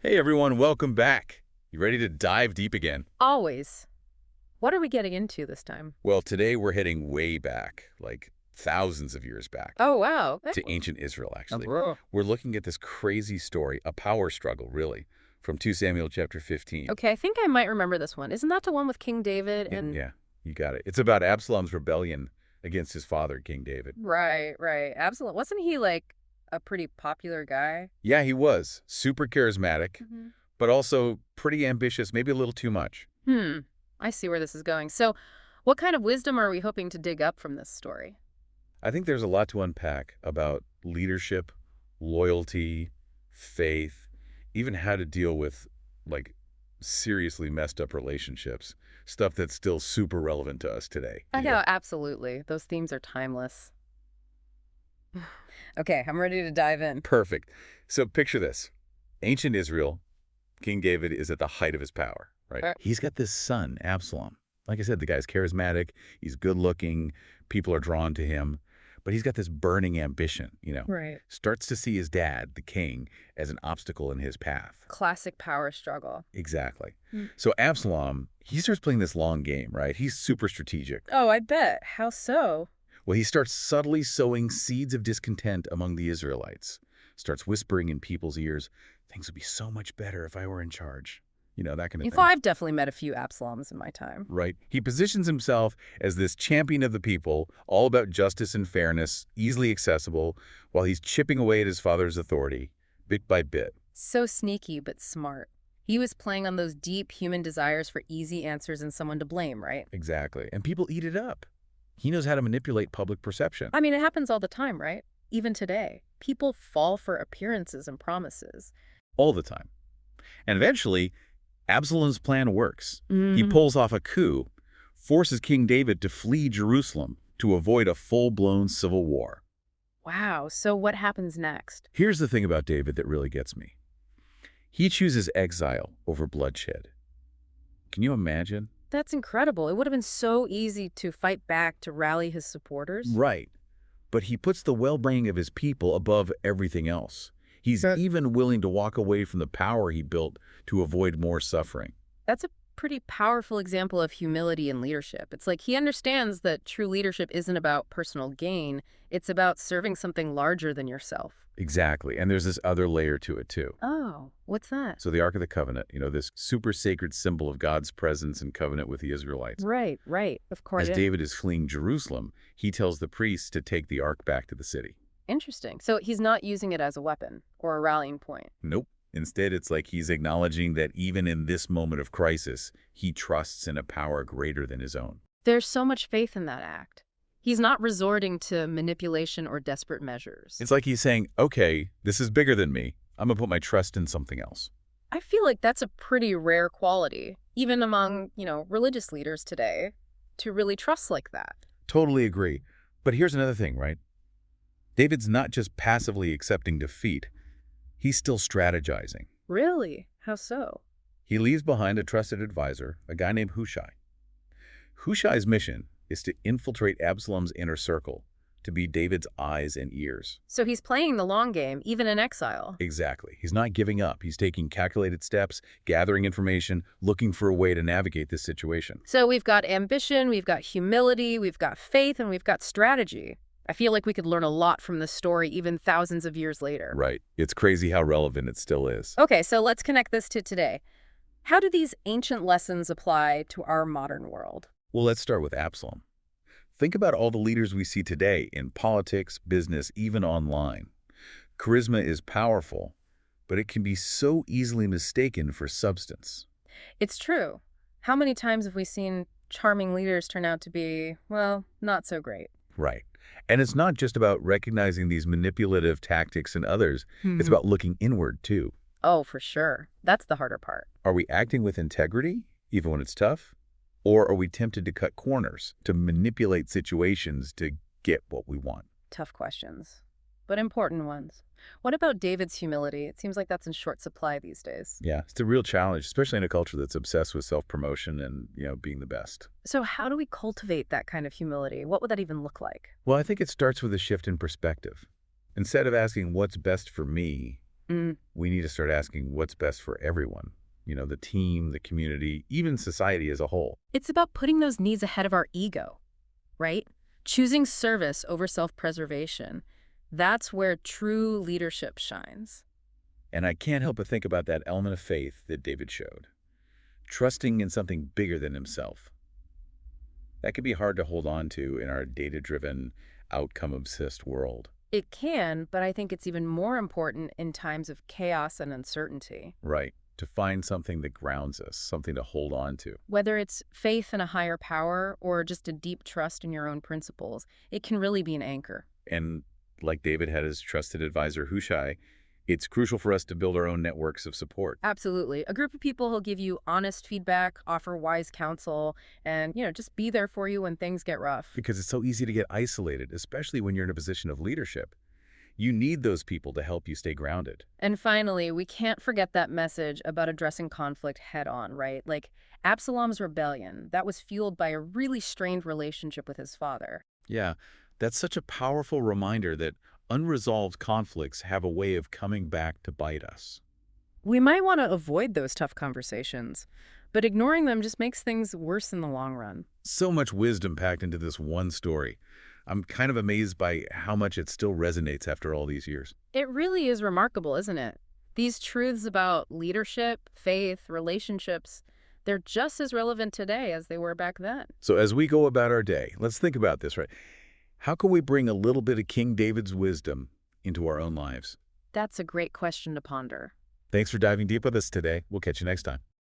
Hey everyone, welcome back. You ready to dive deep again? Always. What are we getting into this time? Well, today we're heading way back, like thousands of years back, Oh, wow. to ancient Israel, actually. Oh. We're looking at this crazy story, a power struggle, really, from 2 Samuel chapter 15. Okay, I think I might remember this one. Isn't that the one with King David and... Yeah, you got it. It's about Absalom's rebellion against his father, King David. Right, right. Absalom. Wasn't he like a pretty popular guy? Yeah, he was super charismatic, hmm but also pretty ambitious, maybe a little too much. Hmm. I see where this is going. So, what kind of wisdom are we hoping to dig up from this story? I think there's a lot to unpack about leadership, loyalty, faith, even how to deal with, like, seriously messed up relationships, stuff that's still super relevant to us today. I know, absolutely. Those themes are timeless. Okay, I'm ready to dive in. Perfect. So picture this. Ancient Israel, King David is at the height of his power, right? He's got this son, Absalom. Like I said, the guy's charismatic, he's good-looking, people are drawn to him. But he's got this burning ambition, Right. starts to see his dad, the king, as an obstacle in his path. Classic power struggle. Exactly. Mm. So Absalom, he starts playing this long game, right? He's super strategic. Oh, I bet. How so? Well, he starts subtly sowing seeds of discontent among the Israelites, starts whispering in people's ears, things would be so much better if I were in charge. That kind of thing. I've definitely met a few Absaloms in my time. Right? He positions himself as this champion of the people, all about justice and fairness, easily accessible, while he's chipping away at his father's authority, bit by bit. So sneaky, but smart. He was playing on those deep human desires for easy answers and someone to blame, right? Exactly. And people eat it up. He knows how to manipulate public perception. I mean, it happens all the time, right? Even today. People fall for appearances and promises. All the time. And eventually, Absalom's plan works. He Mm. pulls off a coup, forces King David to flee Jerusalem to avoid a full-blown civil war. Wow, so what happens next? Here's the thing about David that really gets me. He chooses exile over bloodshed. Can you imagine? That's incredible. It would have been so easy to fight back to rally his supporters. Right. But he puts the well-being of his people above everything else. He's even willing to walk away from the power he built to avoid more suffering. That's a pretty powerful example of humility in leadership. It's like he understands that true leadership isn't about personal gain. It's about serving something larger than yourself. Exactly. And there's this other layer to it, too. Oh, what's that? So the Ark of the Covenant, this super sacred symbol of God's presence and covenant with the Israelites. Right, right. Of course. As David is fleeing Jerusalem, he tells the priests to take the Ark back to the city. Interesting. So he's not using it as a weapon or a rallying point. Nope. Instead, it's like he's acknowledging that even in this moment of crisis, he trusts in a power greater than his own. There's so much faith in that act. He's not resorting to manipulation or desperate measures. It's like he's saying, okay, this is bigger than me. I'm going to put my trust in something else. I feel like that's a pretty rare quality, even among, religious leaders today, to really trust like that. Totally agree. But here's another thing, right? David's not just passively accepting defeat. He's still strategizing. Really? How so? He leaves behind a trusted advisor, a guy named Hushai. Hushai's mission is to infiltrate Absalom's inner circle, to be David's eyes and ears. So he's playing the long game, even in exile. Exactly. He's not giving up. He's taking calculated steps, gathering information, looking for a way to navigate this situation. So we've got ambition, we've got humility, we've got faith, and we've got strategy. I feel like we could learn a lot from this story even thousands of years later. Right. It's crazy how relevant it still is. Okay, so let's connect this to today. How do these ancient lessons apply to our modern world? Well, let's start with Absalom. Think about all the leaders we see today in politics, business, even online. Charisma is powerful, but it can be so easily mistaken for substance. It's true. How many times have we seen charming leaders turn out to be, well, not so great? Right. And it's not just about recognizing these manipulative tactics in others. It's about looking inward, too. Oh, for sure. That's the harder part. Are we acting with integrity, even when it's tough? Or are we tempted to cut corners, to manipulate situations to get what we want? Tough questions, but important ones. What about David's humility? It seems like that's in short supply these days. Yeah, it's a real challenge, especially in a culture that's obsessed with self-promotion and, being the best. So how do we cultivate that kind of humility? What would that even look like? Well, I think it starts with a shift in perspective. Instead of asking what's best for me, Mm. We need to start asking what's best for everyone. The team, the community, even society as a whole. It's about putting those needs ahead of our ego, right? Choosing service over self-preservation. That's where true leadership shines. And I can't help but think about that element of faith that David showed. Trusting in something bigger than himself. That can be hard to hold on to in our data-driven, outcome-obsessed world. It can, but I think it's even more important in times of chaos and uncertainty. Right. To find something that grounds us, something to hold on to. Whether it's faith in a higher power or just a deep trust in your own principles, it can really be an anchor. And like David had his trusted advisor, Hushai, it's crucial for us to build our own networks of support. Absolutely. A group of people who'll give you honest feedback, offer wise counsel, and, just be there for you when things get rough. Because it's so easy to get isolated, especially when you're in a position of leadership. You need those people to help you stay grounded. And finally, we can't forget that message about addressing conflict head on, right? Like Absalom's rebellion, that was fueled by a really strained relationship with his father. Yeah, that's such a powerful reminder that unresolved conflicts have a way of coming back to bite us. We might want to avoid those tough conversations, but ignoring them just makes things worse in the long run. So much wisdom packed into this one story. I'm kind of amazed by how much it still resonates after all these years. It really is remarkable, isn't it? These truths about leadership, faith, relationships, they're just as relevant today as they were back then. So as we go about our day, let's think about this, right? How can we bring a little bit of King David's wisdom into our own lives? That's a great question to ponder. Thanks for diving deep with us today. We'll catch you next time.